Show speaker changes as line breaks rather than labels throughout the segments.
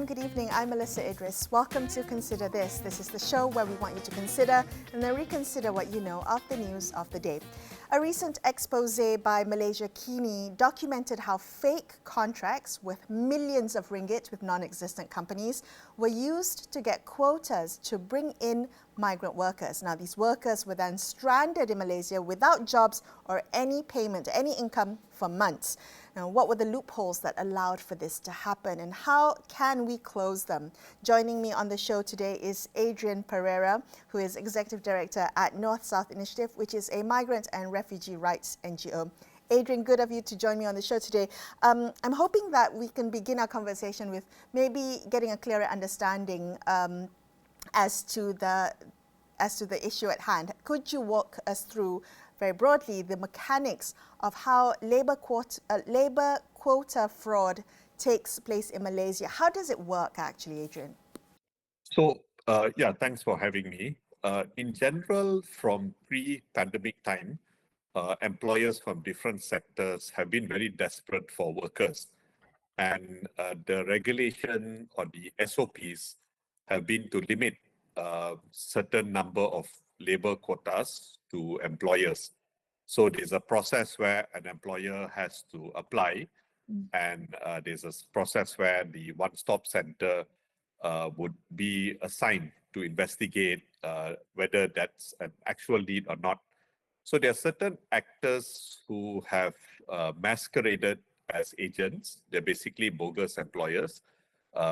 and good evening. I'm Melisa Idris. Welcome to Consider This. This is the show where we want you to consider and then reconsider what you know of the news of the day. A recent exposé by MalaysiaKini documented how fake contracts with millions of ringgit with non-existent companies were used to get quotas to bring in migrant workers. Now, these workers were then stranded in Malaysia without jobs or any payment, any income for months. Now, what were the loopholes that allowed for this to happen, and how can we close them? Joining me on the show today is Adrian Pereira, who is Executive Director at North-South Initiative, which is a migrant and refugee rights NGO. Adrian, good of you to join me on the show today. I'm hoping that we can begin our conversation with maybe getting a clearer understanding as to the issue at hand. Could you walk us through very broadly the mechanics of how labor quota fraud takes place in Malaysia? How does it work actually, Adrian?
So, thanks for having me. In general, from pre-pandemic time, employers from different sectors have been very desperate for workers. And the regulation or the SOPs have been to limit certain number of labor quotas to employers. So there's a process where an employer has to apply, and there's a process where the one-stop center would be assigned to investigate whether that's an actual need or not. So there are certain actors who have masqueraded as agents. They're basically bogus employers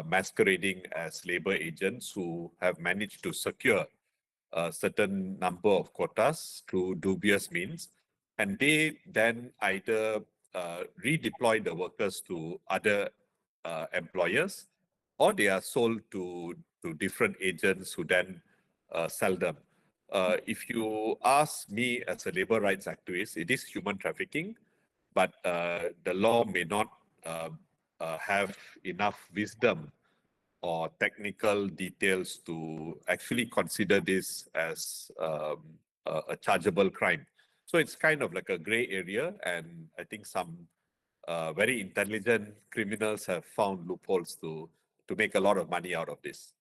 masquerading as labor agents who have managed to secure a certain number of quotas through dubious means. And they then either redeploy the workers to other employers, or they are sold to different agents who then sell them. If you ask me as a labor rights activist, it is human trafficking, but the law may not have enough wisdom or technical details to actually consider this as a chargeable crime. So it's kind of like a gray area, and I think some very intelligent criminals have found loopholes to make a lot of money out of this.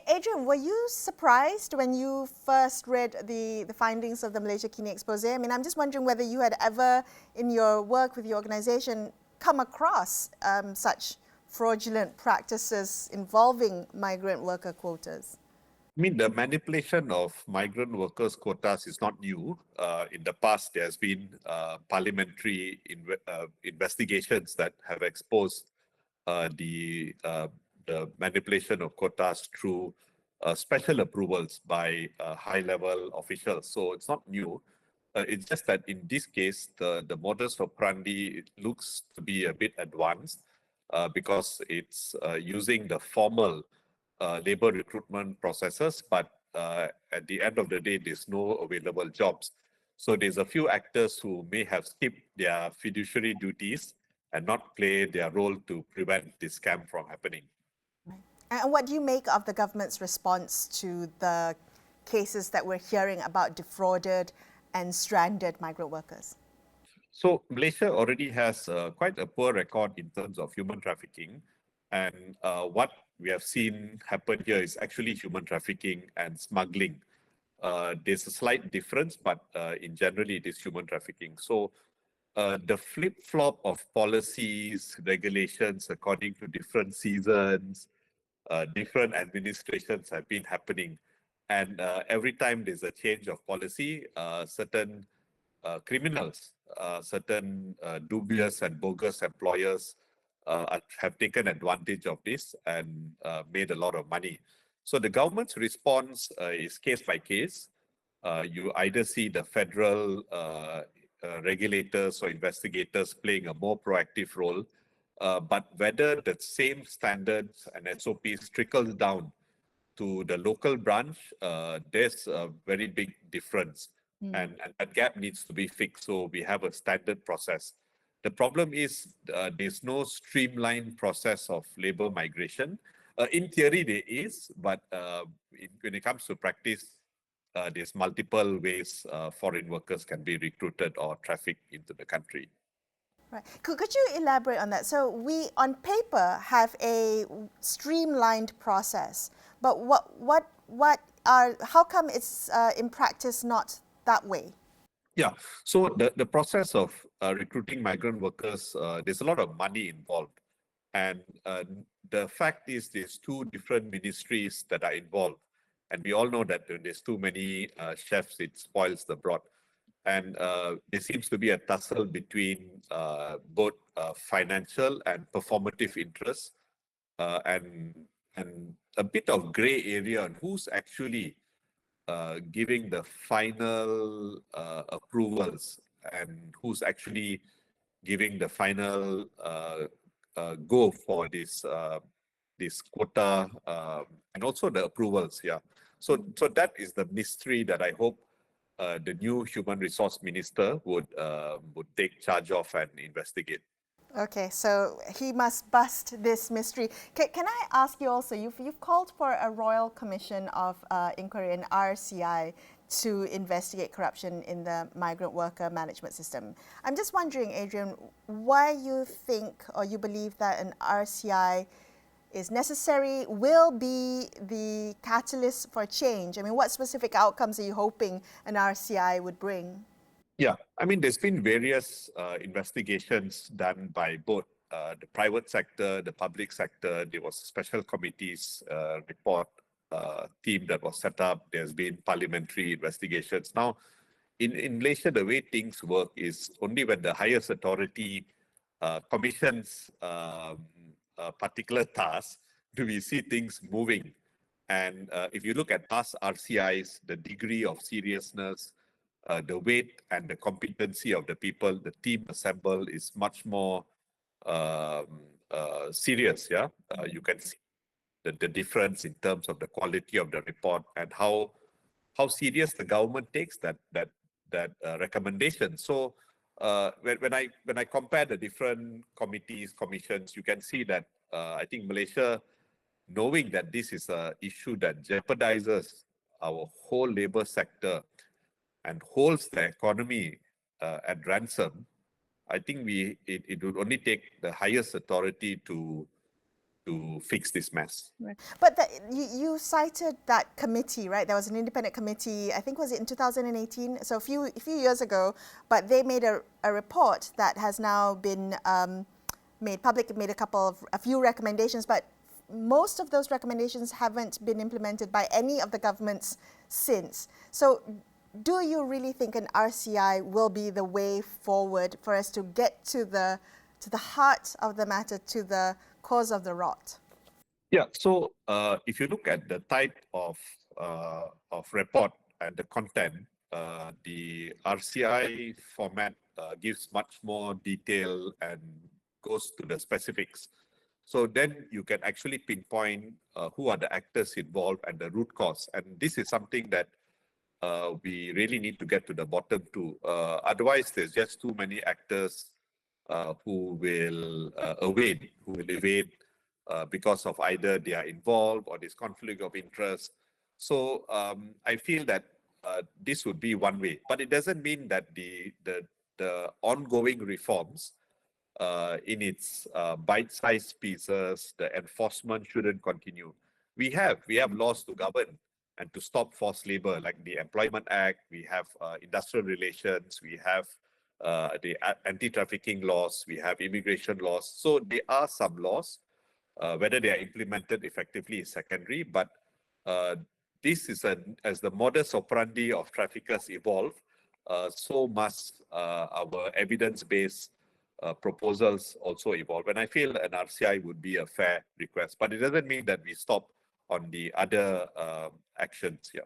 Adrian, were you surprised when you first read the findings of the MalaysiaKini expose? I mean, I'm just wondering whether you had ever, in your work with your organization, come across such fraudulent practices involving migrant worker quotas.
I mean, the manipulation of migrant workers' quotas is not new. In the past, there's been parliamentary investigations that have exposed the manipulation of quotas through special approvals by high-level officials. So it's not new. It's just that in this case, the modus operandi looks to be a bit advanced because it's using the formal labor recruitment processes, but at the end of the day, there's no available jobs. So there's a few actors who may have skipped their fiduciary duties and not play their role to prevent this scam from happening.
And what do you make of the government's response to the cases that we're hearing about defrauded and stranded migrant workers?
So Malaysia already has quite a poor record in terms of human trafficking. And what we have seen happen here is actually human trafficking and smuggling. There's a slight difference, but in general, it is human trafficking. So the flip-flop of policies, regulations according to different seasons, different administrations have been happening. And every time there's a change of policy, certain criminals, certain dubious and bogus employers have taken advantage of this and made a lot of money. So the government's response is case by case. You either see the federal regulators or investigators playing a more proactive role, but whether the same standards and SOPs trickles down to the local branch, there's a very big difference. And that gap needs to be fixed. So we have a standard process. The problem is there's no streamlined process of labor migration. In theory, there is, but when it comes to practice, there's multiple ways foreign workers can be recruited or trafficked into the country.
Right. Could you elaborate on that? So we, on paper, have a streamlined process, but how come it's in practice not that way?
Yeah, so the process of recruiting migrant workers, there's a lot of money involved. And the fact is there's two different ministries that are involved. And we all know that when there's too many chefs, it spoils the broth. And there seems to be a tussle between both financial and performative interests, and a bit of gray area on who's actually giving the final approvals and who's actually giving the final go for this quota, and also the approvals. Yeah, so that is the mystery that I hope the new human resource minister would take charge of and investigate.
Okay, so he must bust this mystery. Can I ask you also, you've called for a Royal Commission of Inquiry, an RCI, to investigate corruption in the migrant worker management system. I'm just wondering, Adrian, why you think or you believe that an RCI is necessary, will be the catalyst for change? I mean, what specific outcomes are you hoping an RCI would bring?
Yeah, I mean, there's been various investigations done by both the private sector, the public sector. There was a special committees report team that was set up. There's been parliamentary investigations. Now, in Malaysia, the way things work is only when the highest authority commissions a particular task do we see things moving. And if you look at past RCIs, the degree of seriousness, the weight and the competency of the people, the team assembled is much more serious. Yeah, you can see the difference in terms of the quality of the report and how serious the government takes that recommendation. So when I compare the different committees, commissions, you can see that I think Malaysia, knowing that this is an issue that jeopardizes our whole labor sector and holds the economy at ransom, I think it would only take the highest authority to fix this mess.
Right. But you cited that committee, right? There was an independent committee, I think was it in 2018? So a few years ago, but they made a report that has now been made public. It made a few recommendations, but most of those recommendations haven't been implemented by any of the governments since. So do you really think an RCI will be the way forward for us to get to the heart of the matter, to the cause of the rot?
Yeah, so if you look at the type of report and the content, the RCI format gives much more detail and goes to the specifics. So then you can actually pinpoint who are the actors involved and the root cause. And this is something that we really need to get to the bottom to. Otherwise, there's just too many actors who will evade because of either they are involved or this conflict of interest. So I feel that this would be one way, but it doesn't mean that the ongoing reforms in its bite-sized pieces, the enforcement shouldn't continue. We have laws to govern and to stop forced labor, like the Employment Act. We have industrial relations. We have the anti-trafficking laws. We have immigration laws. So there are some laws. Whether they are implemented effectively is secondary, but this is as the modus operandi of traffickers evolve, so must our evidence-based proposals also evolve. And I feel an RCI would be a fair request, but it doesn't mean that we stop on the other actions. Yeah.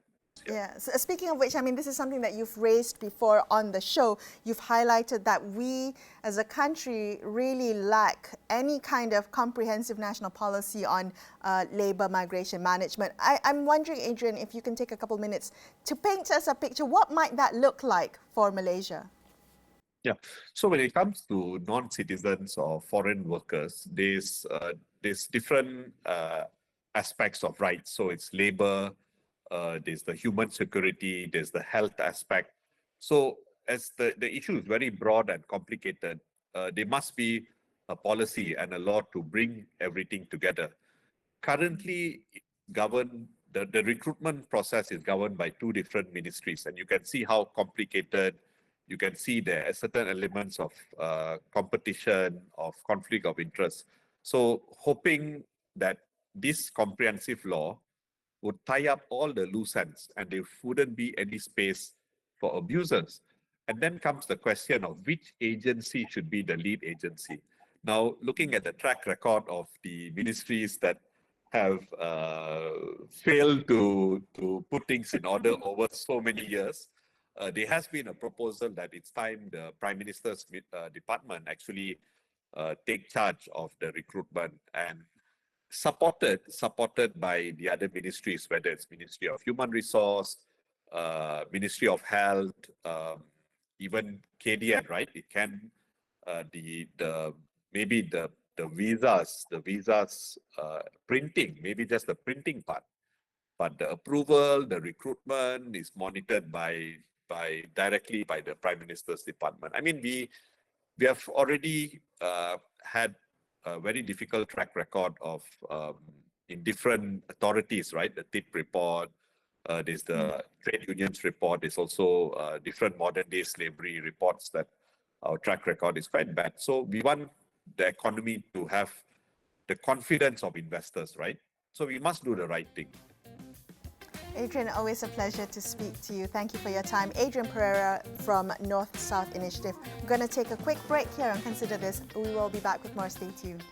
Yeah. So speaking of which, I mean, this is something that you've raised before on the show. You've highlighted that we as a country really lack any kind of comprehensive national policy on labour migration management. I'm wondering, Adrian, if you can take a couple minutes to paint us a picture. What might that look like for Malaysia?
Yeah. So when it comes to non-citizens or foreign workers, there's different aspects of rights. So it's labour, there's the human security, there's the health aspect. So as the issue is very broad and complicated, there must be a policy and a law to bring everything together. Currently, the recruitment process is governed by two different ministries, and you can see how complicated. You can see there are certain elements of competition, of conflict of interest. So, hoping that this comprehensive law would tie up all the loose ends and there wouldn't be any space for abusers. And then comes the question of which agency should be the lead agency. Now, looking at the track record of the ministries that have failed to put things in order over so many years, there has been a proposal that it's time the Prime Minister's department actually take charge of the recruitment and supported by the other ministries, whether it's Ministry of Human Resource, Ministry of Health, even KDN, right? It can the maybe the visas printing, maybe just the printing part, but the approval, the recruitment is monitored directly by the Prime Minister's department. I mean, we have already had a very difficult track record of in different authorities, right? The TIP report, there's the trade unions report, there's also different modern day slavery reports that our track record is quite bad. So we want the economy to have the confidence of investors, right? So we must do the right thing.
Adrian, always a pleasure to speak to you. Thank you for your time. Adrian Pereira from North-South Initiative. We're going to take a quick break here and consider this. We will be back with more. Stay tuned.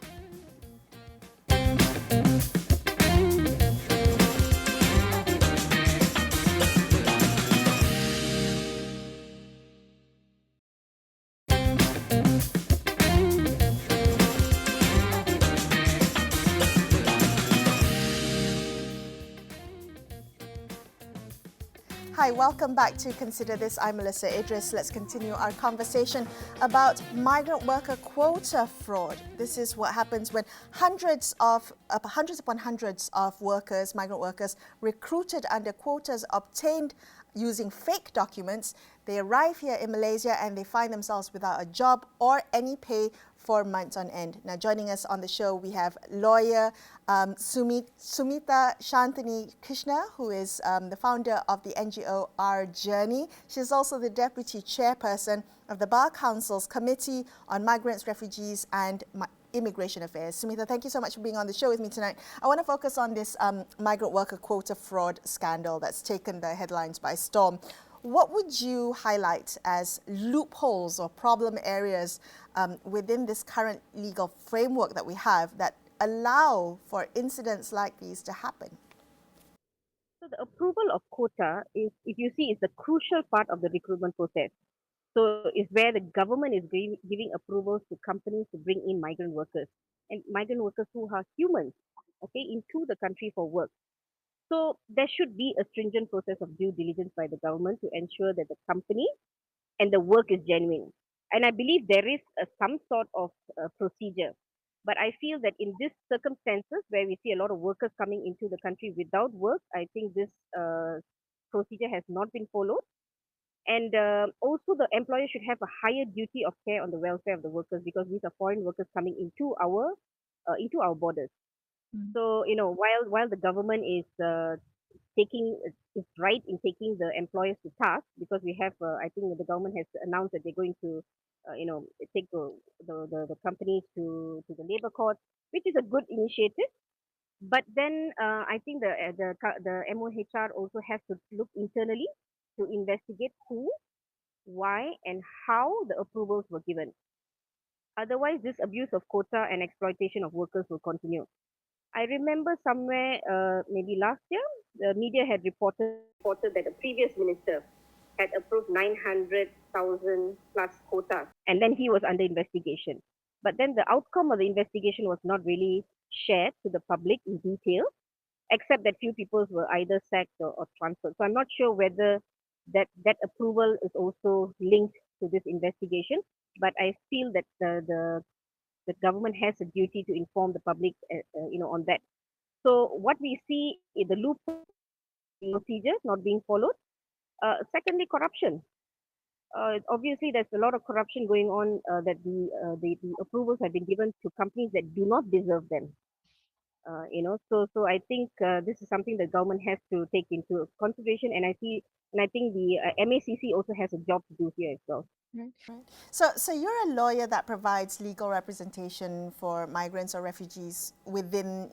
Hi, welcome back to Consider This. I'm Melisa Idris. Let's continue our conversation about migrant worker quota fraud. This is what happens when hundreds upon hundreds of workers, migrant workers, recruited under quotas obtained using fake documents. They arrive here in Malaysia and they find themselves without a job or any pay for months on end. Now, joining us on the show, we have lawyer Sumitha Shaanthinni Kishna, who is the founder of the NGO Our Journey. She's also the deputy chairperson of the Bar Council's Committee on Migrants, Refugees and Immigration Affairs. Sumitha, thank you so much for being on the show with me tonight. I want to focus on this migrant worker quota fraud scandal that's taken the headlines by storm. What would you highlight as loopholes or problem areas within this current legal framework that we have that allow for incidents like these to happen?
So the approval of quota is, if you see, is the crucial part of the recruitment process. So it's where the government is giving approvals to companies to bring in migrant workers and migrant workers who are humans, okay, into the country for work. So there should be a stringent process of due diligence by the government to ensure that the company and the work is genuine. And I believe there is some sort of procedure. But I feel that in these circumstances where we see a lot of workers coming into the country without work, I think this procedure has not been followed. And also the employer should have a higher duty of care on the welfare of the workers because these are foreign workers coming into our borders. So, you know, while the government is taking its right in taking the employers to task, because we have, I think the government has announced that they're going to, take the companies to the labor court, which is a good initiative. But then I think the MOHR also has to look internally to investigate who, why, and how the approvals were given. Otherwise, this abuse of quota and exploitation of workers will continue. I remember somewhere, maybe last year, the media had reported that a previous minister had approved 900,000 plus quotas, and then he was under investigation. But then the outcome of the investigation was not really shared to the public in detail, except that few people were either sacked or transferred. So I'm not sure whether that approval is also linked to this investigation, but I feel that the government has a duty to inform the public, on that. So what we see is the loophole procedures not being followed. Secondly, corruption. Obviously there's a lot of corruption going on, that the approvals have been given to companies that do not deserve them. So I think this is something the government has to take into consideration, and I think the MACC also has a job to do here as well.
Right, right. So you're a lawyer that provides legal representation for migrants or refugees within,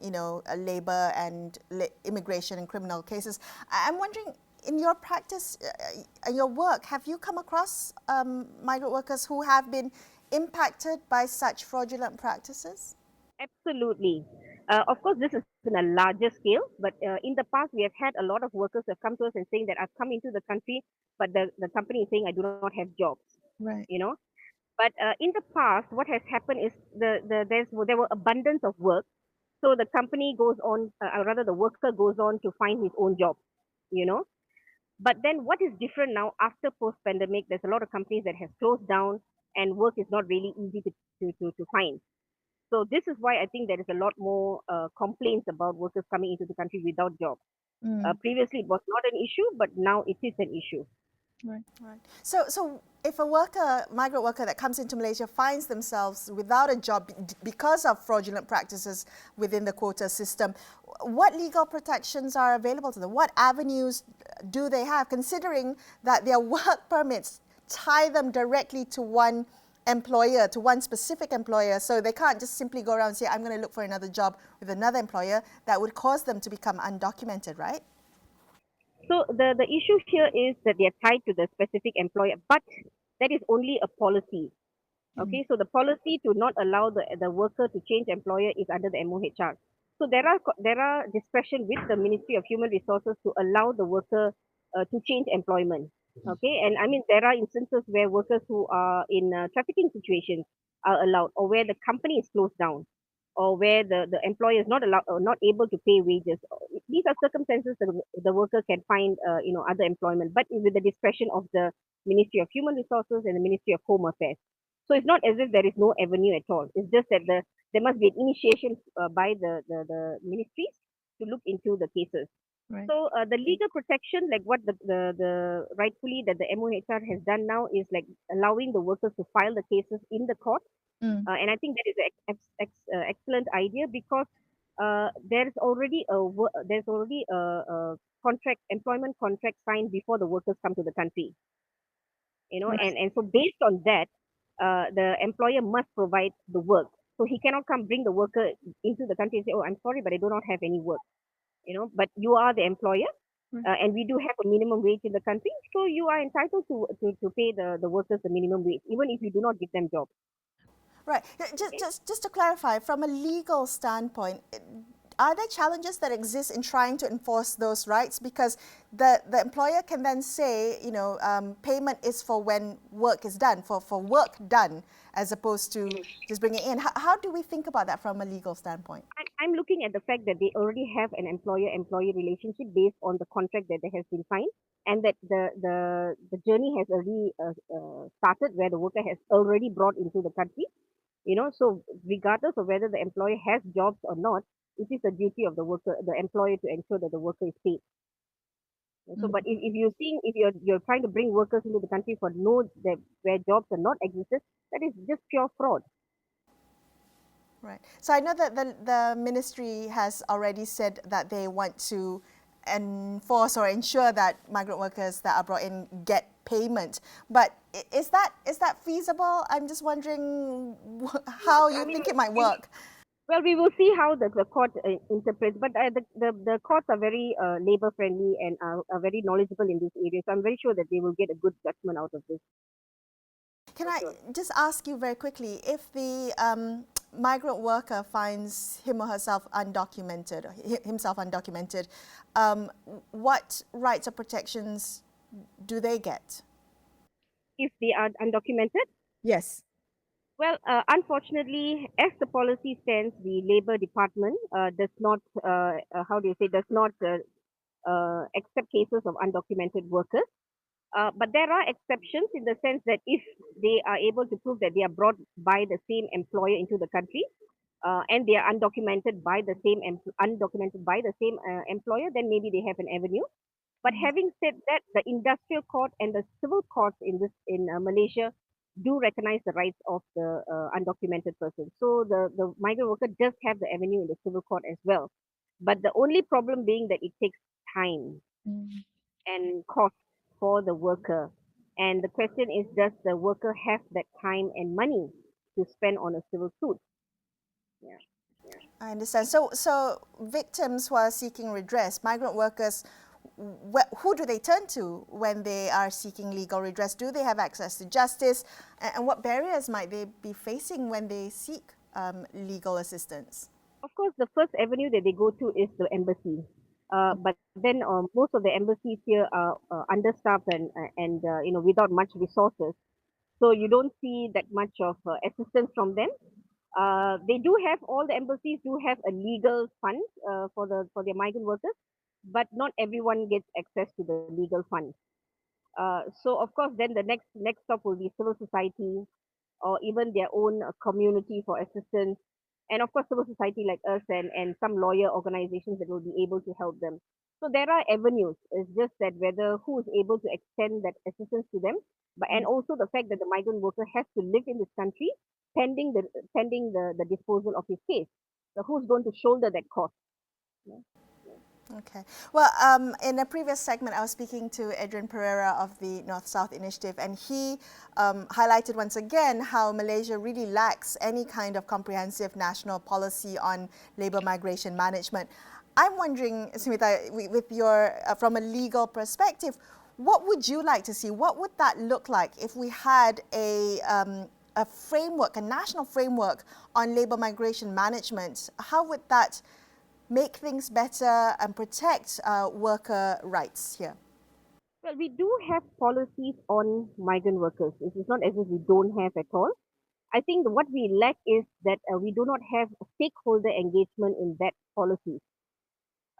labor and immigration and criminal cases. I'm wondering, in your practice, your work, have you come across migrant workers who have been impacted by such fraudulent practices?
Absolutely. Of course, this is in a larger scale, but in the past, we have had a lot of workers who have come to us and saying that I've come into the country, but the company is saying I do not have jobs.
Right.
You know, but in the past, what has happened is there were abundance of work, so the company goes on, or rather, the worker goes on to find his own job. You know, but then what is different now after post-pandemic? There's a lot of companies that have closed down, and work is not really easy to find. So this is why I think there is a lot more complaints about workers coming into the country without jobs.
Mm.
Previously, it was not an issue, but now it is an issue.
Right, right. So if a migrant worker that comes into Malaysia finds themselves without a job because of fraudulent practices within the quota system, what legal protections are available to them? What avenues do they have, considering that their work permits tie them directly to one employer, to one specific employer, so they can't just simply go around and say, I'm going to look for another job with another employer? That would cause them to become undocumented, right?
So the issue here is that they are tied to the specific employer, but that is only a policy. Okay, so the policy to not allow the worker to change employer is under the MOHR. So there are discretion with the Ministry of Human Resources to allow the worker to change employment. Okay, and I mean there are instances where workers who are in trafficking situations are allowed, or where the company is closed down, or where the employer is not allowed or not able to pay wages. These are circumstances that the worker can find other employment, but with the discretion of the Ministry of Human Resources and the Ministry of Home Affairs. So it's not as if there is no avenue at all. It's just that there must be an initiation by the ministries to look into the cases.
Right.
So the legal protection, like what the rightfully that the MOHR has done now, is like allowing the workers to file the cases in the court. And I think that is an excellent idea, because there's already a contract, employment contract signed before the workers come to the country.
Right.
And so based on that, the employer must provide the work. So he cannot come bring the worker into the country and say, "Oh, I'm sorry, but I do not have any work." But you are the employer, and we do have a minimum wage in the country, so you are entitled to pay the workers the minimum wage, even if you do not give them jobs.
Right. Just to clarify, from a legal standpoint, are there challenges that exist in trying to enforce those rights? Because the employer can then say, payment is for when work is done, for work done, as opposed to just bringing in. How do we think about that from a legal standpoint?
I'm looking at the fact that they already have an employer-employee relationship based on the contract that has been signed, and that the journey has already started, where the worker has already brought into the country. So regardless of whether the employer has jobs or not, it is the duty of the employer, to ensure that the worker is paid. So, but if you're trying to bring workers into the country for where jobs are not existed, that is just pure fraud.
Right. So I know that the ministry has already said that they want to enforce or ensure that migrant workers that are brought in get payment. But is that feasible? I'm just wondering how you think it might work.
Well, we will see how the court interprets, but the courts are very labor friendly and are very knowledgeable in this area. So I'm very sure that they will get a good judgment out of this.
Can I just ask you very quickly, if the migrant worker finds him or herself undocumented, what rights or protections do they get?
If they are undocumented?
Yes.
Well, unfortunately, as the policy stands, the Labour Department does not, accept cases of undocumented workers. But there are exceptions, in the sense that if they are able to prove that they are brought by the same employer into the country, and they are undocumented by the same employer, then maybe they have an avenue. But having said that, the industrial court and the civil courts in Malaysia do recognize the rights of the undocumented person. So the migrant worker does have the avenue in the civil court as well. But the only problem being that it takes time
Mm.
and cost for the worker. And the question is, does the worker have that time and money to spend on a civil suit? Yeah.
I understand. So victims who are seeking redress, migrant workers, who do they turn to when they are seeking legal redress? Do they have access to justice? And what barriers might they be facing when they seek legal assistance?
Of course, the first avenue that they go to is the embassy. But then most of the embassies here are understaffed and without much resources. So you don't see that much of assistance from them. They do have all the embassies do have a legal fund for their migrant workers, but not everyone gets access to the legal fund. So of course, then the next stop will be civil society or even their own community for assistance, and of course civil society like us and some lawyer organizations that will be able to help them. So there are avenues. It's just that whether who is able to extend that assistance to them, but and also the fact that the migrant worker has to live in this country pending the disposal of his case. So who's going to shoulder that cost? Yeah.
Okay. Well, in a previous segment, I was speaking to Adrian Pereira of the North-South Initiative, and he highlighted once again how Malaysia really lacks any kind of comprehensive national policy on labour migration management. I'm wondering, Sumitha, with your from a legal perspective, what would you like to see? What would that look like if we had a framework, a national framework on labour migration management? How would that make things better and protect worker rights here?
Well, we do have policies on migrant workers. It is not as if we don't have at all. I think what we lack is that we do not have stakeholder engagement in that policy.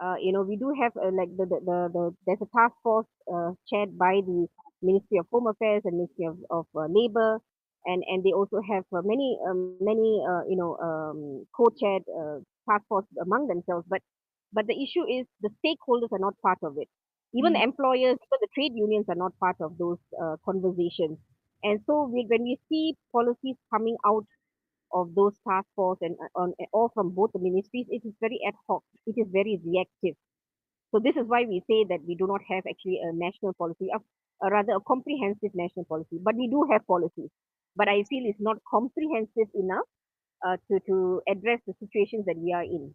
We do have like there's a task force chaired by the Ministry of Home Affairs and Ministry of Labor, and they also have many co-chaired task force among themselves. But the issue is the stakeholders are not part of it. Even the employers, even the trade unions are not part of those conversations. And so when we see policies coming out of those task force and on or from both the ministries, it is very ad hoc. It is very reactive. So this is why we say that we do not have actually a national policy, rather a comprehensive national policy. But we do have policies. But I feel it's not comprehensive enough to address the situations that we are in.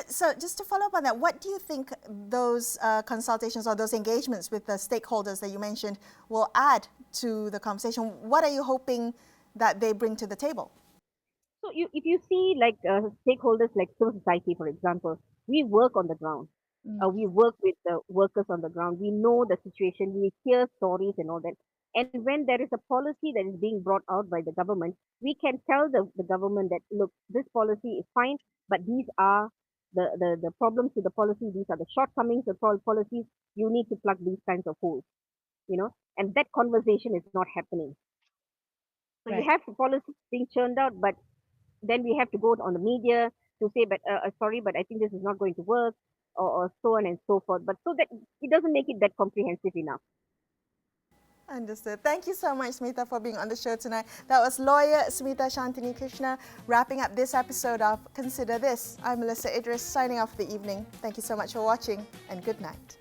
So just to follow up on that, what do you think those consultations or those engagements with the stakeholders that you mentioned will add to the conversation? What are you hoping that they bring to the table?
So if you see like stakeholders like civil society, for example, we work on the ground. We work with the workers on the ground. We know the situation. We hear stories and all that. And when there is a policy that is being brought out by the government, we can tell the government that, look, this policy is fine, but these are the problems with the policy. These are the shortcomings of policies. You need to plug these kinds of holes, and that conversation is not happening. So you have policies being churned out, but then we have to go on the media to say, but sorry, but I think this is not going to work, or so on and so forth. But so that it doesn't make it that comprehensive enough.
Understood. Thank you so much, Sumitha, for being on the show tonight. That was lawyer Sumitha Shaanthinni Kishna wrapping up this episode of Consider This. I'm Melisa Idris, signing off for the evening. Thank you so much for watching, and good night.